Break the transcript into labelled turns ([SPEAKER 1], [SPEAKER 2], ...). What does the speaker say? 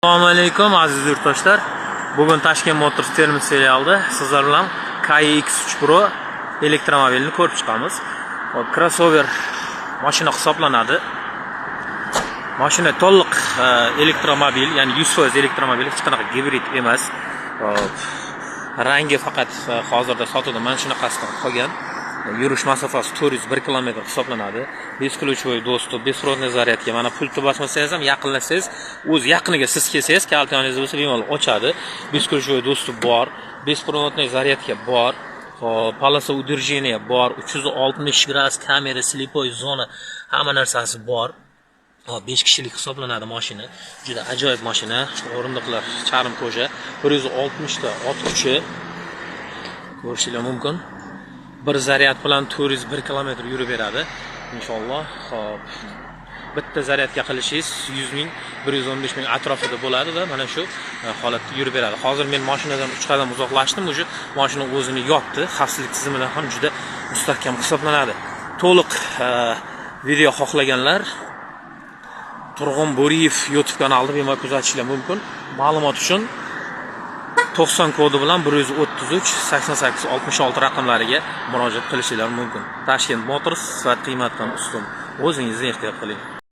[SPEAKER 1] Assalomu alaykum aziz yurtdoshlar. Bugun Toshkent Motors Termiz filialida sizlar bilan KX3 Pro elektromobilni ko'rib chiqamiz. Crossover mashina hisoblanadi. Mashina to'liq elektromobil, ya'ni 100% elektromobil, hech qanaqa gibrid emas. Rangi faqat hozirda sotuvda mana shunaqasi qolgan. Yurish masofasi 401 km hisoblanadi. Beskuluchvoy do'sti, besrodniy zaryadga mana pultni bosmasangiz ham yaqinlashsangiz, o'z yaqiniga siz kelsangiz, kaltoningiz bo'lsa bemalol ochadi. Beskuluchvoy do'sti bor, besprovodniy zaryadga bor, polasa udержения bor, 360 gradus kamera, slipoy zona, hamma narsasi bor. 5 kishilik hisoblanadi mashina. Juda ajoyib mashina. O'rindiqlar charm koja, 160 ta ot kuchi. Ko'rishingiz mumkin. Bir zaryad bilan 401 km yurib beradi. Inshaalloh. Xo'p. Bitta zaryadga qilishingiz 100 ming, 115 ming atrofida bo'ladi-da, mana shu holatda yurib beradi. Hozir men mashinadan 3 qadam uzoqlashdim, o'sha mashina o'zini yopdi. Xavfsizlik tizimidan ham juda mustahkam hisoblanadi. To'liq video xohlaganlar Turg'un Bo'riyev YouTube kanalida bemalol kuzatishingiz mumkin. Ma'lumot uchun 90 kodi bilan 133 88 66 raqamlariga murojaat qilishingiz mumkin. Toshkent Motors sifat qiymatdan ustun. O'zingizni ehtiyot qiling.